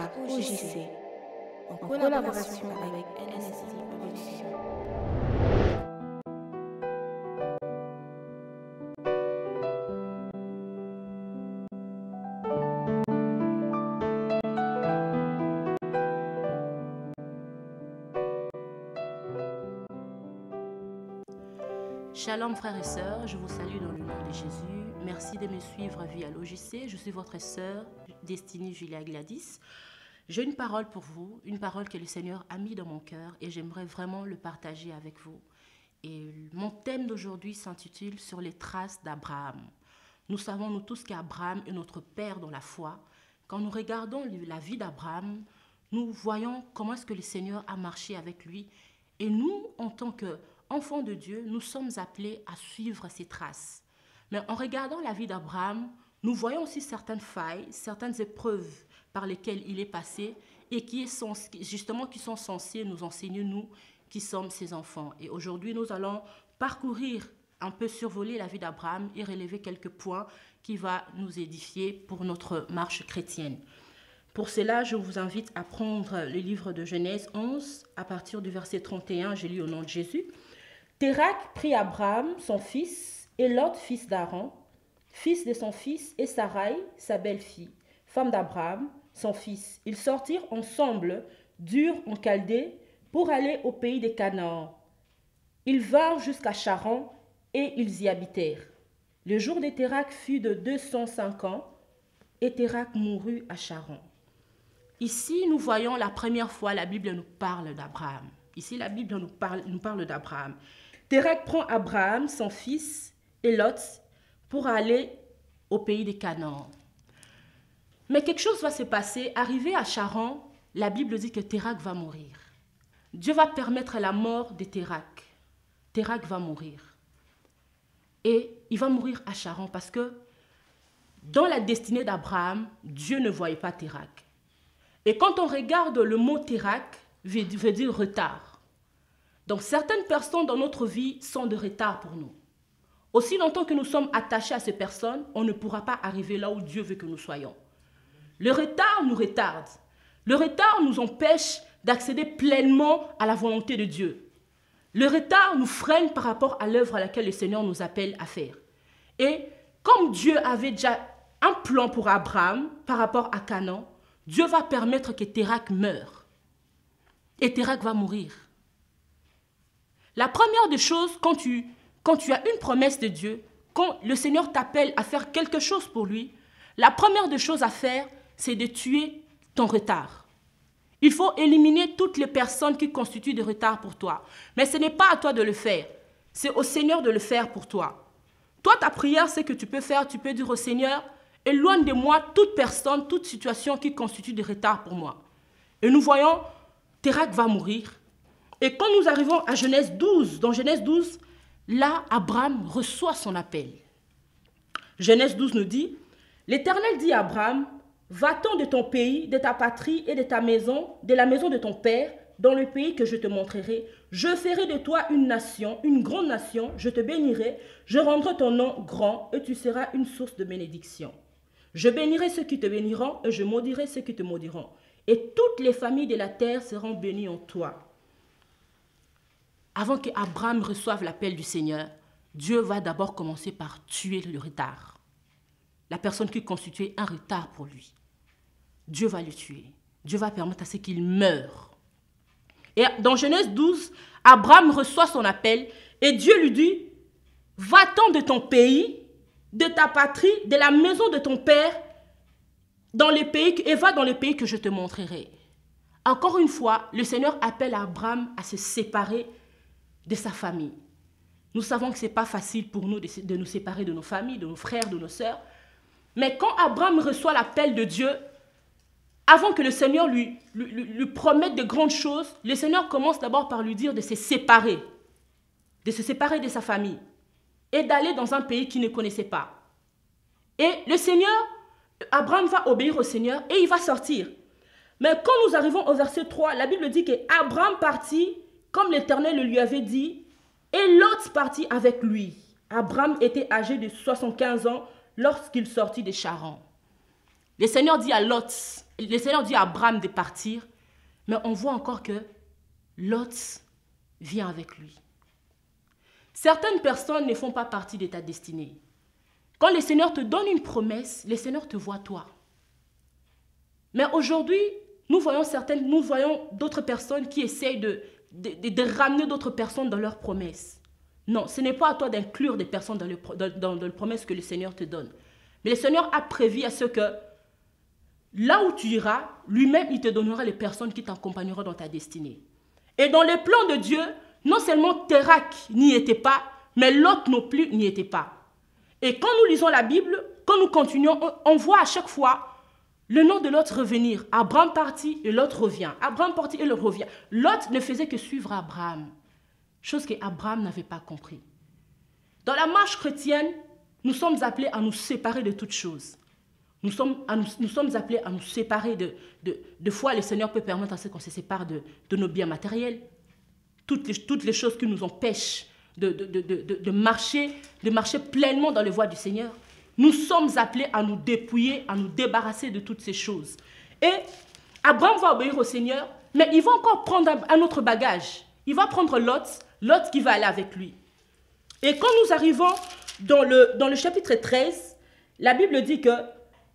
à OJC, en collaboration avec NST Productions. Shalom frères et sœurs, je vous salue dans le nom de Jésus. Merci de me suivre via l'OJC. Je suis votre sœur Destinée Julia Gladys. J'ai une parole pour vous, une parole que le Seigneur a mis dans mon cœur et j'aimerais vraiment le partager avec vous. Et mon thème d'aujourd'hui s'intitule « Sur les traces d'Abraham ». Nous savons nous tous qu'Abraham est notre père dans la foi. Quand nous regardons la vie d'Abraham, nous voyons comment est-ce que le Seigneur a marché avec lui. Et nous, en tant qu'enfants de Dieu, nous sommes appelés à suivre ses traces. Mais en regardant la vie d'Abraham, nous voyons aussi certaines failles, certaines épreuves par lesquelles il est passé et qui sont censées nous enseigner, nous, qui sommes ses enfants. Et aujourd'hui, nous allons parcourir, un peu survoler la vie d'Abraham et relever quelques points qui vont nous édifier pour notre marche chrétienne. Pour cela, je vous invite à prendre le livre de Genèse 11, à partir du verset 31, je lis au nom de Jésus. Térakh prit Abraham, son fils, et Lot, fils d'Aaron, fils de son fils, et Sarai, sa belle-fille, femme d'Abraham, son fils. Ils sortirent ensemble d'Ur en Chaldée pour aller au pays de Canaan. Ils vinrent jusqu'à Charan et ils y habitèrent. Le jour de Térakh fut de 205 ans et Térakh mourut à Charan. Ici, nous voyons la première fois la Bible nous parle d'Abraham. Ici, la Bible nous parle d'Abraham. Térakh prend Abraham, son fils, et Lot pour aller au pays de Canaan. Mais quelque chose va se passer. Arrivé à Charan, la Bible dit que Térakh va mourir. Dieu va permettre la mort de Térakh. Térakh va mourir. Et il va mourir à Charan parce que dans la destinée d'Abraham, Dieu ne voyait pas Térakh. Et quand on regarde le mot Térakh, veut dire retard. Donc certaines personnes dans notre vie sont de retard pour nous. Aussi longtemps que nous sommes attachés à ces personnes, on ne pourra pas arriver là où Dieu veut que nous soyons. Le retard nous retarde. Le retard nous empêche d'accéder pleinement à la volonté de Dieu. Le retard nous freine par rapport à l'œuvre à laquelle le Seigneur nous appelle à faire. Et comme Dieu avait déjà un plan pour Abraham par rapport à Canaan, Dieu va permettre que Térakh meure. Et Térakh va mourir. La première des choses, quand tu as une promesse de Dieu, quand le Seigneur t'appelle à faire quelque chose pour lui, la première des choses à faire, c'est de tuer ton retard. Il faut éliminer toutes les personnes qui constituent des retards pour toi. Mais ce n'est pas à toi de le faire. C'est au Seigneur de le faire pour toi. Toi, ta prière, c'est que tu peux faire, tu peux dire au Seigneur, éloigne de moi toute personne, toute situation qui constitue des retards pour moi. Et nous voyons, Térakh va mourir. Et quand nous arrivons à Genèse 12, dans Genèse 12, là, Abraham reçoit son appel. Genèse 12 nous dit, l'Éternel dit à Abraham, va-t'en de ton pays, de ta patrie et de ta maison, de la maison de ton père, dans le pays que je te montrerai. Je ferai de toi une nation, une grande nation, je te bénirai, je rendrai ton nom grand et tu seras une source de bénédiction. Je bénirai ceux qui te béniront et je maudirai ceux qui te maudiront. Et toutes les familles de la terre seront bénies en toi. Avant qu'Abraham reçoive l'appel du Seigneur, Dieu va d'abord commencer par tuer le retard. La personne qui constituait un retard pour lui. Dieu va le tuer. Dieu va permettre à ce qu'il meure. Et dans Genèse 12, Abraham reçoit son appel et Dieu lui dit, va-t'en de ton pays, de ta patrie, de la maison de ton père, et va dans les pays que je te montrerai. Encore une fois, le Seigneur appelle Abraham à se séparer de sa famille. Nous savons que ce n'est pas facile pour nous de nous séparer de nos familles, de nos frères, de nos sœurs. Mais quand Abraham reçoit l'appel de Dieu, avant que le Seigneur lui promette de grandes choses, le Seigneur commence d'abord par lui dire de se séparer de sa famille et d'aller dans un pays qu'il ne connaissait pas. Et Abraham va obéir au Seigneur et il va sortir. Mais quand nous arrivons au verset 3, la Bible dit qu'Abraham partit comme l'Éternel le lui avait dit, et Lot partit avec lui. Abraham était âgé de 75 ans lorsqu'il sortit de Charan. Le Seigneur dit à Lot, le Seigneur dit à Abraham de partir, mais on voit encore que Lot vient avec lui. Certaines personnes ne font pas partie de ta destinée. Quand le Seigneur te donne une promesse, le Seigneur te voit toi. Mais aujourd'hui, nous voyons d'autres personnes qui essayent de ramener d'autres personnes dans leurs promesses. Non, ce n'est pas à toi d'inclure des personnes dans les promesses que le Seigneur te donne. Mais le Seigneur a prévu à ce que là où tu iras, lui-même, il te donnera les personnes qui t'accompagneront dans ta destinée. Et dans les plans de Dieu, non seulement Térak n'y était pas, mais Lot non plus n'y était pas. Et quand nous lisons la Bible, quand nous continuons, on voit à chaque fois le nom de Lot revenir. Abraham partit et Lot revient. Abraham partit et Lot revient. Lot ne faisait que suivre Abraham. Chose qu'Abraham n'avait pas compris. Dans la marche chrétienne, nous sommes appelés à nous séparer de toutes choses. Nous sommes appelés à nous séparer de fois, le Seigneur peut permettre à ce qu'on se sépare de nos biens matériels. Toutes les choses qui nous empêchent de marcher pleinement dans les voies du Seigneur. Nous sommes appelés à nous dépouiller, à nous débarrasser de toutes ces choses. Et Abraham va obéir au Seigneur, mais il va encore prendre un autre bagage. Il va prendre Lot qui va aller avec lui. Et quand nous arrivons dans le chapitre 13, la Bible dit que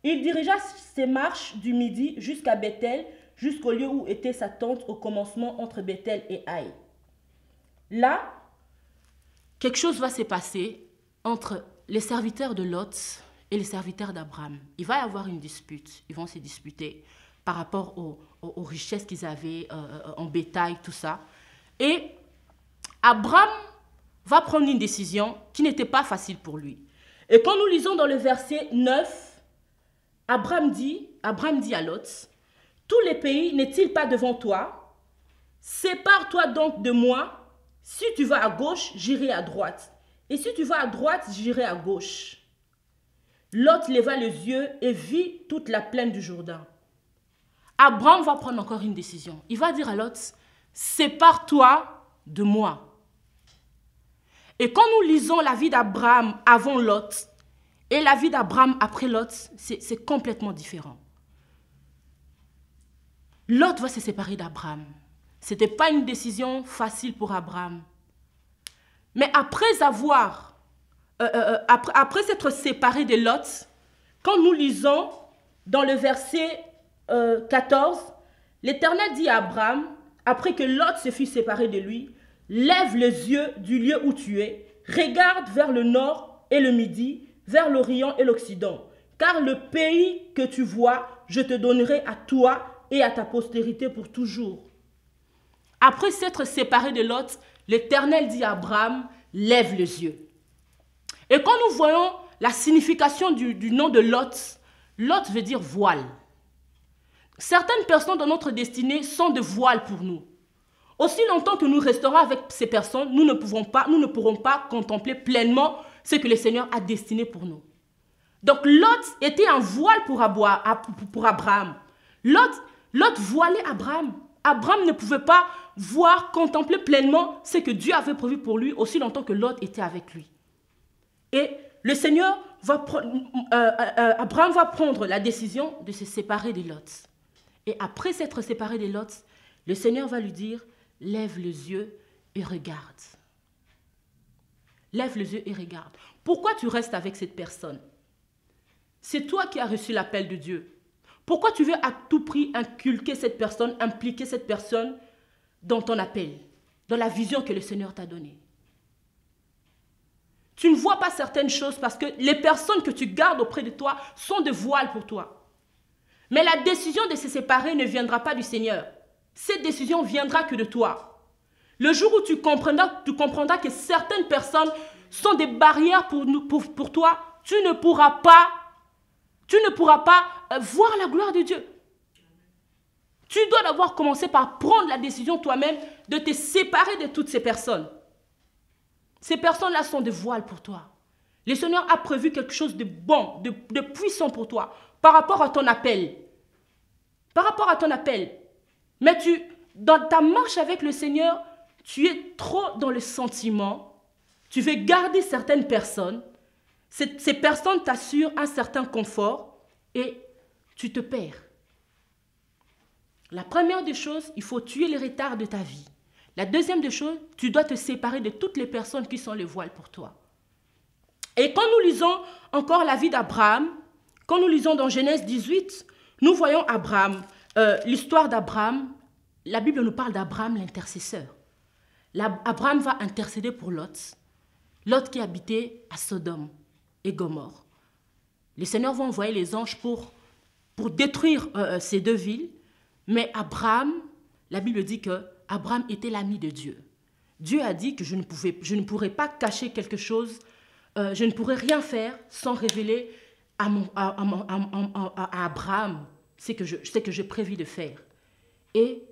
il dirigea ses marches du midi jusqu'à Bethel, jusqu'au lieu où était sa tente au commencement entre Bethel et Haï. Là, quelque chose va se passer entre les serviteurs de Lot et les serviteurs d'Abraham. Il va y avoir une dispute. Ils vont se disputer par rapport aux richesses qu'ils avaient en bétail, tout ça. Et Abraham va prendre une décision qui n'était pas facile pour lui. Et quand nous lisons dans le verset 9, Abraham dit à Lot, « Tous les pays n'est-il pas devant toi? Sépare-toi donc de moi. Si tu vas à gauche, j'irai à droite. Et si tu vas à droite, j'irai à gauche. » Lot leva les yeux et vit toute la plaine du Jourdain. Abraham va prendre encore une décision. Il va dire à Lot, « Sépare-toi de moi. » Et quand nous lisons la vie d'Abraham avant Lot, et la vie d'Abraham après Lot, c'est complètement différent. Lot va se séparer d'Abraham. Ce n'était pas une décision facile pour Abraham. Mais après s'être séparé de Lot, quand nous lisons dans le verset 14, l'Éternel dit à Abraham, après que Lot se fut séparé de lui, « Lève les yeux du lieu où tu es, regarde vers le nord et le midi, vers l'Orient et l'Occident, car le pays que tu vois, je te donnerai à toi et à ta postérité pour toujours. » Après s'être séparé de Lot, l'Éternel dit à Abraham, « Lève les yeux. » Et quand nous voyons la signification du nom de Lot, Lot veut dire voile. Certaines personnes dans notre destinée sont de voile pour nous. Aussi longtemps que nous resterons avec ces personnes, nous ne pourrons pas contempler pleinement ce que le Seigneur a destiné pour nous. Donc Lot était un voile pour Abraham. Lot voilait Abraham. Abraham ne pouvait pas contempler pleinement ce que Dieu avait prévu pour lui aussi longtemps que Lot était avec lui. Et le Seigneur Abraham va prendre la décision de se séparer de Lot. Et après s'être séparé de Lot, le Seigneur va lui dire, « Lève les yeux et regarde. » Lève les yeux et regarde. Pourquoi tu restes avec cette personne? C'est toi qui as reçu l'appel de Dieu. Pourquoi tu veux à tout prix inculquer cette personne, impliquer cette personne dans ton appel, dans la vision que le Seigneur t'a donnée? Tu ne vois pas certaines choses parce que les personnes que tu gardes auprès de toi sont de voile pour toi. Mais la décision de se séparer ne viendra pas du Seigneur. Cette décision viendra que de toi. Le jour où tu comprendras que certaines personnes sont des barrières pour toi, tu ne pourras pas voir la gloire de Dieu. Tu dois d'abord commencer par prendre la décision toi-même de te séparer de toutes ces personnes. Ces personnes-là sont des voiles pour toi. Le Seigneur a prévu quelque chose de bon, de puissant pour toi, par rapport à ton appel. Par rapport à ton appel. Mais dans ta marche avec le Seigneur, tu es trop dans le sentiment. Tu veux garder certaines personnes. Ces personnes t'assurent un certain confort et tu te perds. La première des choses, il faut tuer les retards de ta vie. La deuxième des choses, tu dois te séparer de toutes les personnes qui sont le voile pour toi. Et quand nous lisons encore la vie d'Abraham, quand nous lisons dans Genèse 18, nous voyons Abraham, l'histoire d'Abraham. La Bible nous parle d'Abraham l'intercesseur. Abraham va intercéder pour Lot. Lot qui habitait à Sodome et Gomorrhe. Les seigneurs vont envoyer les anges pour détruire ces deux villes. Mais Abraham, la Bible dit que Abraham était l'ami de Dieu. Dieu a dit que je ne pourrais pas cacher quelque chose, je ne pourrais rien faire sans révéler à Abraham ce que j'ai prévu de faire. Et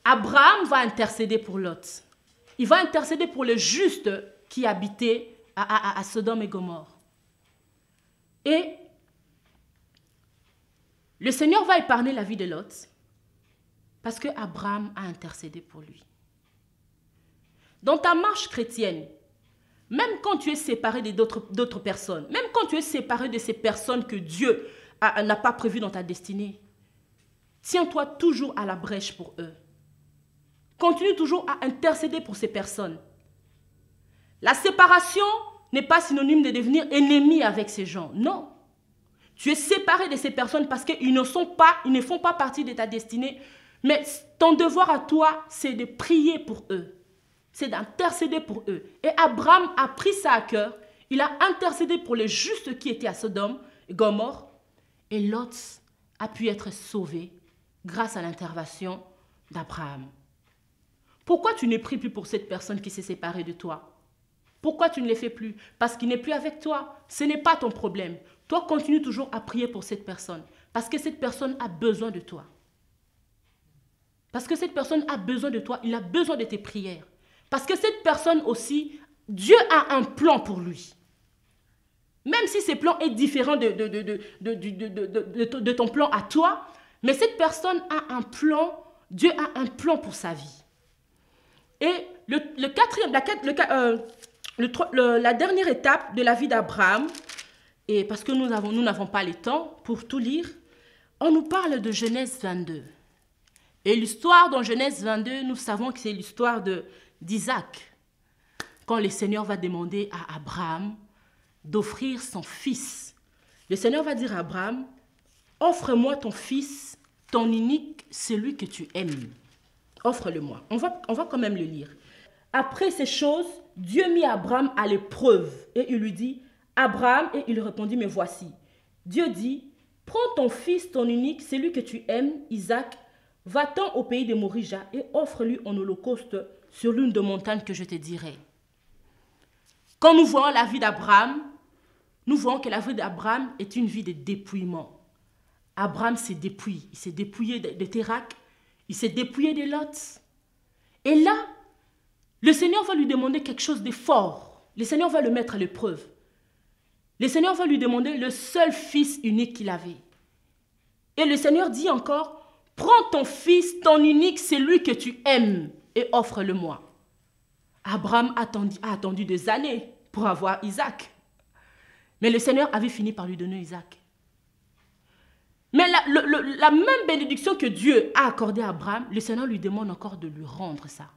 Abraham va intercéder pour Lot. Il va intercéder pour les justes qui habitaient à Sodome et Gomorrhe. Et le Seigneur va épargner la vie de Lot parce que Abraham a intercédé pour lui. Dans ta marche chrétienne, même quand tu es séparé d'autres personnes, même quand tu es séparé de ces personnes que Dieu n'a pas prévues dans ta destinée, tiens-toi toujours à la brèche pour eux. Continue toujours à intercéder pour ces personnes. La séparation n'est pas synonyme de devenir ennemi avec ces gens. Non. Tu es séparé de ces personnes parce qu'ils ne font pas partie de ta destinée. Mais ton devoir à toi, c'est de prier pour eux. C'est d'intercéder pour eux. Et Abraham a pris ça à cœur. Il a intercédé pour les justes qui étaient à Sodome et Gomorrhe. Et Lot a pu être sauvé grâce à l'intervention d'Abraham. Pourquoi tu ne pries plus pour cette personne qui s'est séparée de toi? Pourquoi tu ne le fais plus? Parce qu'il n'est plus avec toi. Ce n'est pas ton problème. Toi, continue toujours à prier pour cette personne. Parce que cette personne a besoin de toi. Parce que cette personne a besoin de toi. Il a besoin de tes prières. Parce que cette personne aussi, Dieu a un plan pour lui. Même si ce plan est différent de ton plan à toi, mais cette personne a un plan, Dieu a un plan pour sa vie. Et la dernière étape de la vie d'Abraham, et parce que nous n'avons pas le temps pour tout lire, on nous parle de Genèse 22. Et l'histoire dans Genèse 22, nous savons que c'est l'histoire d'Isaac. Quand le Seigneur va demander à Abraham d'offrir son fils. Le Seigneur va dire à Abraham, offre-moi ton fils, ton unique, celui que tu aimes. Offre-le-moi. On va quand même le lire. Après ces choses, Dieu mit Abraham à l'épreuve et il lui dit, Abraham, et il répondit, me voici. Dieu dit, prends ton fils, ton unique, celui que tu aimes, Isaac, va-t'en au pays de Morija et offre-lui en holocauste sur l'une des montagnes que je te dirai. Quand nous voyons la vie d'Abraham, nous voyons que la vie d'Abraham est une vie de dépouillement. Abraham s'est dépouillé. Il s'est dépouillé de Térak, il s'est dépouillé de Lot. Et là, le Seigneur va lui demander quelque chose de fort. Le Seigneur va le mettre à l'épreuve. Le Seigneur va lui demander le seul fils unique qu'il avait. Et le Seigneur dit encore, prends ton fils, ton unique, celui que tu aimes, et offre-le-moi. Abraham a attendu des années pour avoir Isaac. Mais le Seigneur avait fini par lui donner Isaac. Mais la même bénédiction que Dieu a accordée à Abraham, le Seigneur lui demande encore de lui rendre ça,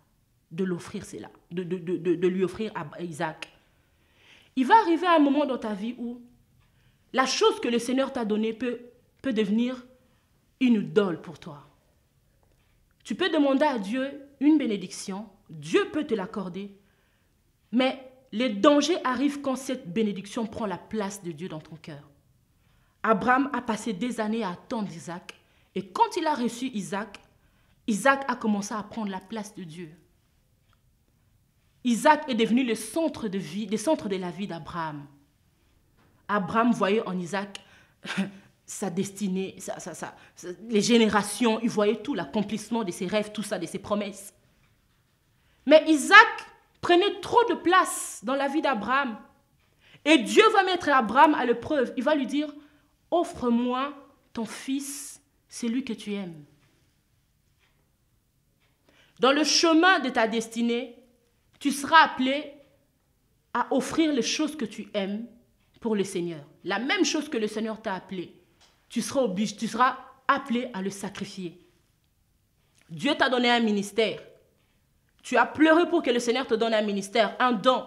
de l'offrir cela, de lui offrir à Isaac. Il va arriver un moment dans ta vie où la chose que le Seigneur t'a donnée peut devenir une idole pour toi. Tu peux demander à Dieu une bénédiction, Dieu peut te l'accorder, mais les dangers arrivent quand cette bénédiction prend la place de Dieu dans ton cœur. Abraham a passé des années à attendre Isaac, et quand il a reçu Isaac, Isaac a commencé à prendre la place de Dieu. Isaac est devenu le centre de la vie d'Abraham. Abraham voyait en Isaac sa destinée, les générations, il voyait tout, l'accomplissement de ses rêves, tout ça, de ses promesses. Mais Isaac prenait trop de place dans la vie d'Abraham. Et Dieu va mettre Abraham à l'épreuve. Il va lui dire, offre-moi ton fils, celui que tu aimes. Dans le chemin de ta destinée, tu seras appelé à offrir les choses que tu aimes pour le Seigneur. La même chose que le Seigneur t'a appelé. Tu seras appelé à le sacrifier. Dieu t'a donné un ministère. Tu as pleuré pour que le Seigneur te donne un ministère, un don.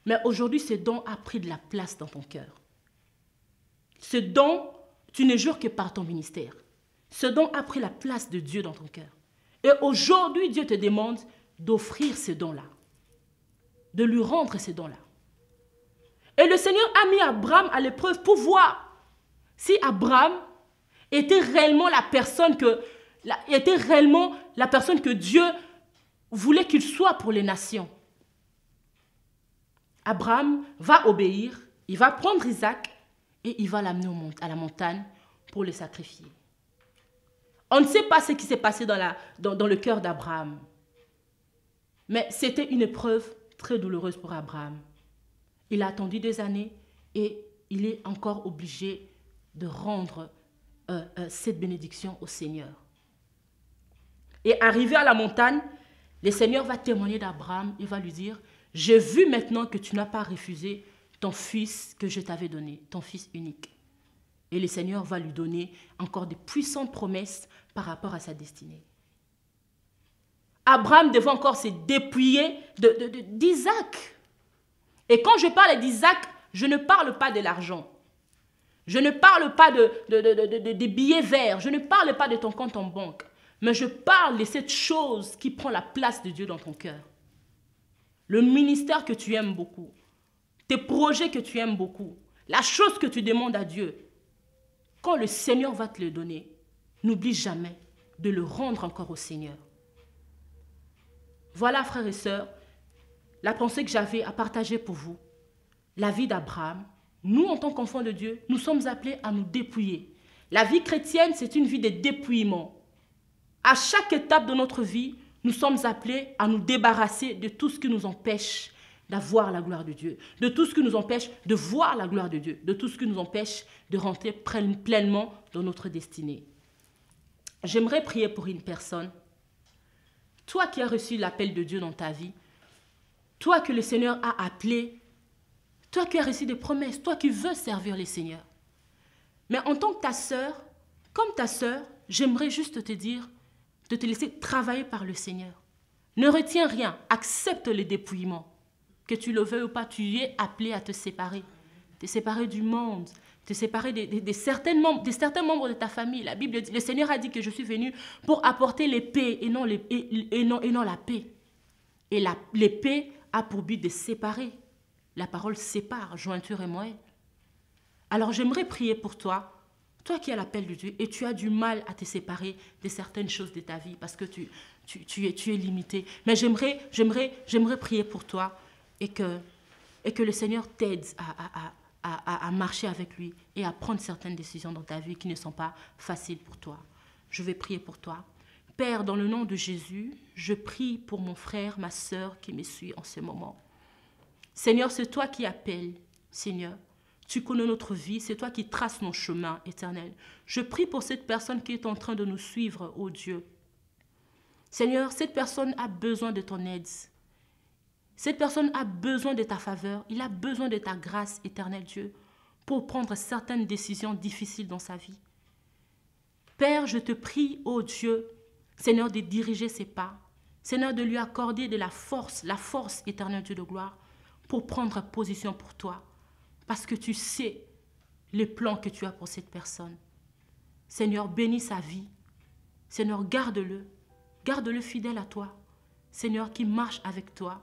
Mais aujourd'hui, ce don a pris de la place dans ton cœur. Ce don, tu ne jures que par ton ministère. Ce don a pris la place de Dieu dans ton cœur. Et aujourd'hui, Dieu te demande d'offrir ce don-là. De lui rendre ce don-là. Et le Seigneur a mis Abraham à l'épreuve pour voir si Abraham était réellement la personne que Dieu voulait qu'il soit pour les nations. Abraham va obéir, il va prendre Isaac et il va l'amener à la montagne pour le sacrifier. On ne sait pas ce qui s'est passé dans le cœur d'Abraham. Mais c'était une épreuve très douloureuse pour Abraham. Il a attendu des années et il est encore obligé de rendre cette bénédiction au Seigneur. Et arrivé à la montagne, le Seigneur va témoigner d'Abraham. Il va lui dire, j'ai vu maintenant que tu n'as pas refusé ton fils que je t'avais donné, ton fils unique. Et le Seigneur va lui donner encore de puissantes promesses par rapport à sa destinée. Abraham devait encore se dépouiller d'Isaac. Et quand je parle d'Isaac, je ne parle pas de l'argent. Je ne parle pas de billets verts. Je ne parle pas de ton compte en banque. Mais je parle de cette chose qui prend la place de Dieu dans ton cœur. Le ministère que tu aimes beaucoup. Tes projets que tu aimes beaucoup. La chose que tu demandes à Dieu. Quand le Seigneur va te le donner, n'oublie jamais de le rendre encore au Seigneur. Voilà, frères et sœurs, la pensée que j'avais à partager pour vous. La vie d'Abraham. Nous, en tant qu'enfants de Dieu, nous sommes appelés à nous dépouiller. La vie chrétienne, c'est une vie de dépouillement. À chaque étape de notre vie, nous sommes appelés à nous débarrasser de tout ce qui nous empêche d'avoir la gloire de Dieu, de tout ce qui nous empêche de voir la gloire de Dieu, de tout ce qui nous empêche de rentrer pleinement dans notre destinée. J'aimerais prier pour une personne. Toi qui as reçu l'appel de Dieu dans ta vie, toi que le Seigneur a appelé, toi qui as reçu des promesses, toi qui veux servir le Seigneur. Mais en tant que ta sœur, comme ta sœur, j'aimerais juste te dire de te laisser travailler par le Seigneur. Ne retiens rien, accepte le dépouillement. Que tu le veuilles ou pas, tu es appelé à te séparer du monde, te séparer de certains membres de ta famille. La Bible dit, le Seigneur a dit que je suis venu pour apporter l'épée et non la paix. Et l'épée a pour but de séparer. La parole sépare, jointure et moelle. Alors j'aimerais prier pour toi, toi qui as l'appel de Dieu et tu as du mal à te séparer de certaines choses de ta vie parce que tu es limité. Mais j'aimerais prier pour toi et que le Seigneur t'aide à marcher avec lui et à prendre certaines décisions dans ta vie qui ne sont pas faciles pour toi. Je vais prier pour toi. Père, dans le nom de Jésus, je prie pour mon frère, ma sœur qui me suit en ce moment. Seigneur, c'est toi qui appelles, Seigneur. Tu connais notre vie, c'est toi qui traces nos chemins éternels. Je prie pour cette personne qui est en train de nous suivre, ô Dieu. Seigneur, cette personne a besoin de ton aide. Cette personne a besoin de ta faveur. Il a besoin de ta grâce, éternel Dieu, pour prendre certaines décisions difficiles dans sa vie. Père, je te prie, ô Dieu, Seigneur, de diriger ses pas. Seigneur, de lui accorder de la force, éternel Dieu de gloire, pour prendre position pour toi. Parce que tu sais les plans que tu as pour cette personne. Seigneur, bénis sa vie. Seigneur, garde-le. Garde-le fidèle à toi. Seigneur, qui marche avec toi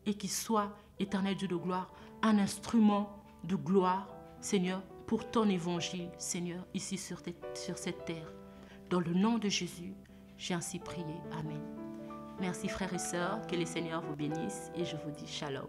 et qui soit, éternel Dieu de gloire, un instrument de gloire, Seigneur, pour ton évangile, Seigneur, ici sur cette terre. Dans le nom de Jésus, j'ai ainsi prié. Amen. Merci frères et sœurs, que le Seigneur vous bénisse et je vous dis shalom.